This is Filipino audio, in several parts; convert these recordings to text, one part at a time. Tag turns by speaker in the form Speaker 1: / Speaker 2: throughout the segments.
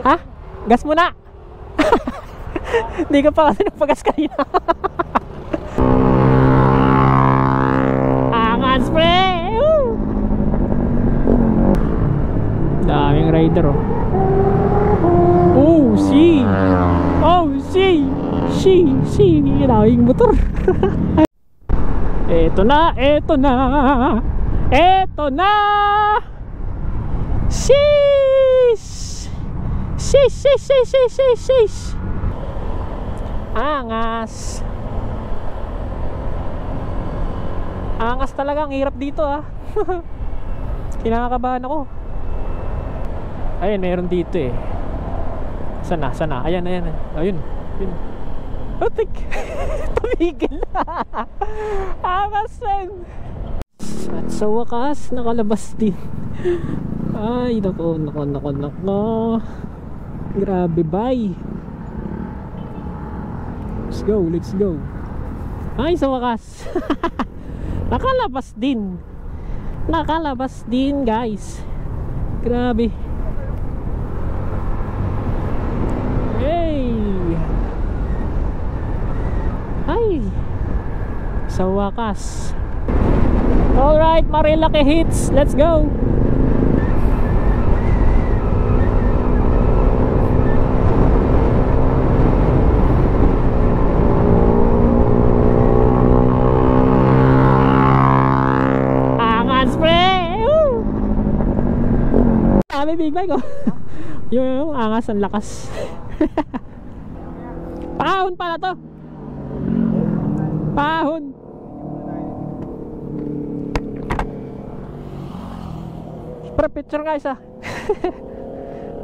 Speaker 1: Ha? Gas muna. Hindi ka pa kasi nagpagas kanina. Angas pre. Daming rider oh. Oh si. Oh si. Si. Daming motor. Eto na. Sheesh. Angas. Angas talaga, ang hirap dito ah. Kinakabahan ako. Ayun, meron dito eh. Sana. Ayan. Ayun. Otik. Tumigil na. Angas din. At sa wakas, nakalabas din. Ay, nako. Grabe, bye. Let's go. Ay, sa wakas. Nakalabas din guys. Grabe. Hey. Ay, sa wakas. Alright, Marilaki hits. Let's go. May big bike oh. yung angas, ang lakas. Pahon pala to. Pahon. Para picture guys ah.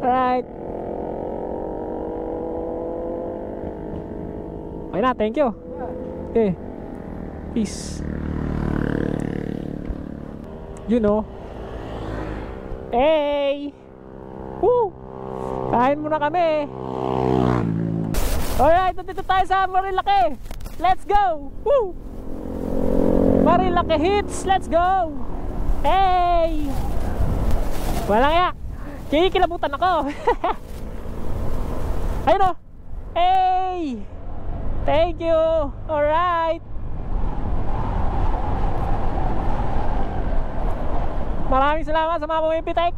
Speaker 1: Right. Okay na, thank you. Okay. Peace. You know. Hey! Woo! Kain muna kami. Alright, dito tayo sa Marilaki. Let's go! Woo! Marilaki hits, let's go! Hey! Walang ya. Kikilabutan ako. Ayun o. Hey! Thank you! Alright! Maraming salamat sa mga pumipitek.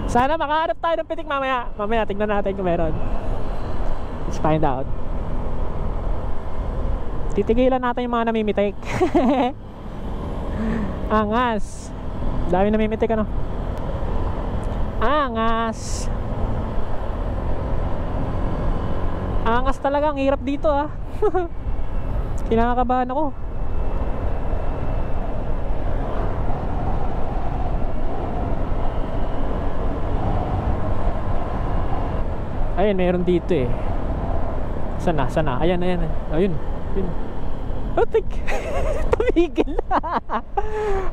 Speaker 1: Sana makahanap tayo ng pitik mamaya. Mamaya tignan natin kung meron. Let's find out. Titigilan natin yung mga namimitik. Angas. Dami namimitik ano. Angas. Angas talaga, ang hirap dito ah. Kinakabahan ako. Ayun, meron dito eh. Sana. Ayan. Ayun. Otik. Tumigil na.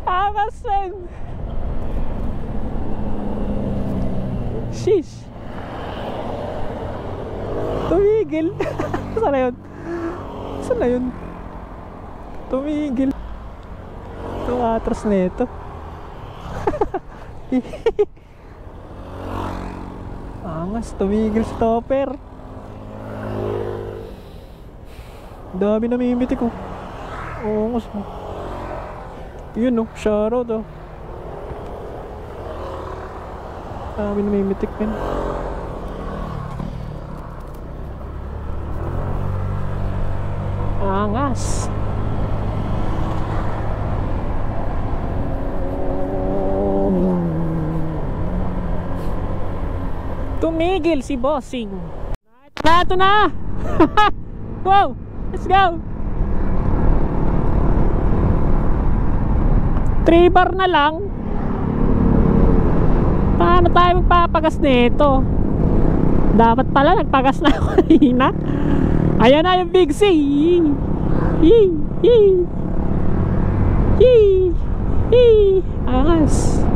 Speaker 1: Angas din. Sheesh. Tumigil. Sana yun? Tumigil. Ito atras na ito. Angas, tumigil sa topper. Dami namimitik ko. Angas mo. Yun o, shoutout o. Dami namimitik men. Angas. Tumigil si bossing. Ito na. Wow, let's go. 3 bar na lang. Paano tayo magpapagas nito? Dapat pala nagpagas na ako kanina. Ayan na yung Big C. Angas.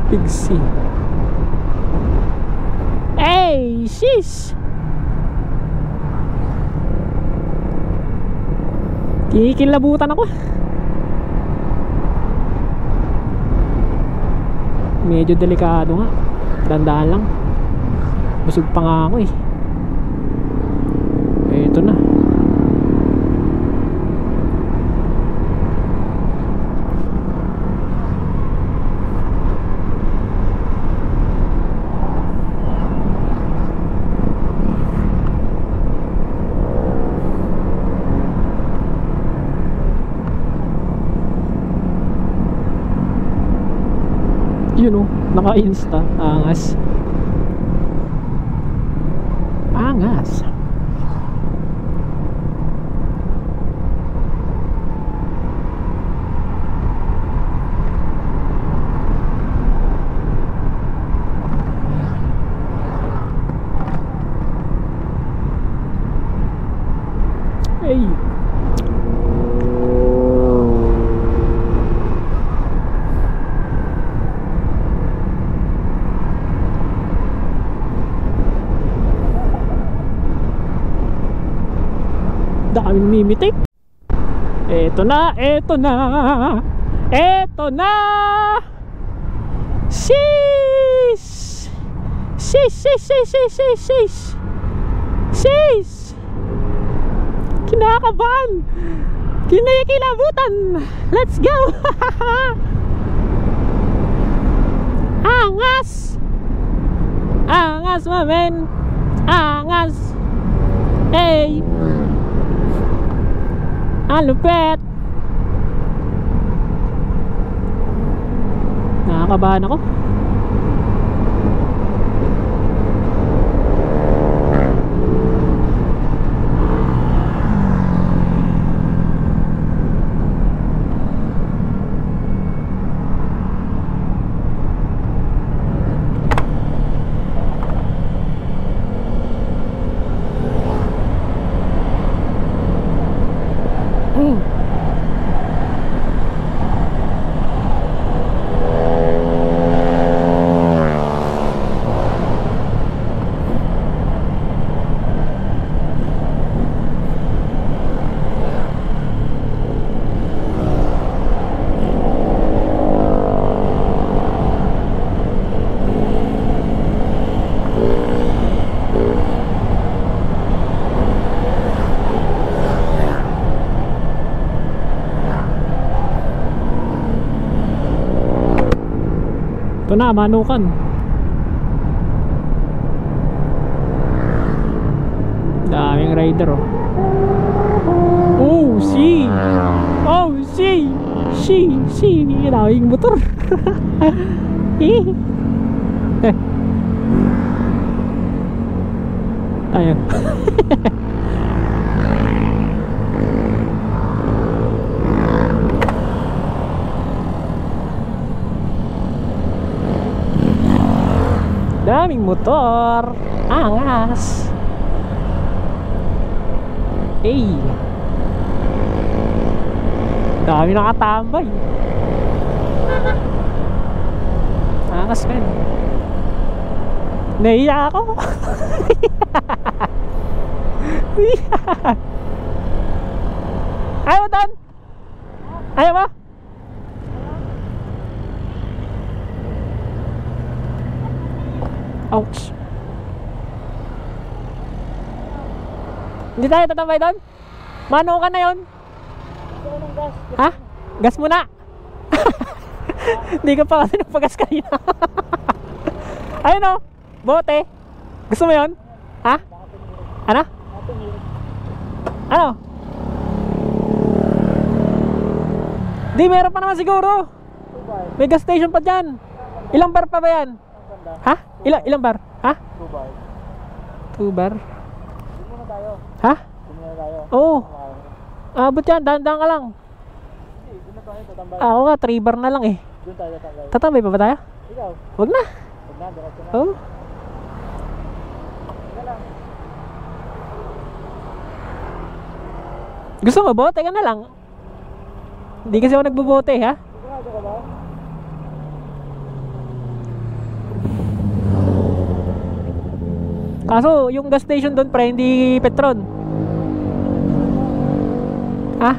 Speaker 1: Big C. Hey, sheesh. Kinikilabutan ako. Medyo delikado nga. Dandahan lang. Busog pa nga ako eh. Ito na. Yun o, naka-insta. Angas. Angas. Hey. Daming mimitik. Eto na, eto na. Eto na. Sis. Sis, sis, sis, sis, sis, sis. Sis. Kinakabahan. Kinikilabutan. Let's go. Angas. Angas, my man. Angas. Hey. Ang lupet. Nakakabahan ako. Ito na, manukan. Daming rider oh. Oh, see. Oh, see. See. Daming motor. Ayan. Daming motor. Angas. Hey. Dami nakatambay. Angas men. Naiya ako. Ayaw mo doon? Ayaw mo? Ouch. Hindi tayo tatambay doon? Mano ka na yun? Ha? Gas muna. Hindi ka pa kasi nagpagas kanina. Ayun o, bote. Gusto mo yun? Ha? Ano? Ano? Di, meron pa naman siguro. May gas station pa dyan. Ilang bar pa ba yan? Ha? Ilang bar? Ha? 2 bar. Ha? Oo. Abot yan, dahan-dahan ka lang. Ako nga, 3 bar na lang eh. Tatambay pa ba tayo? Wag na. Oo. Gusto mo, bote ka na lang. Hindi kasi ako nagbobote ha. Kaso yung gas station doon pre, hindi Petron. Ha?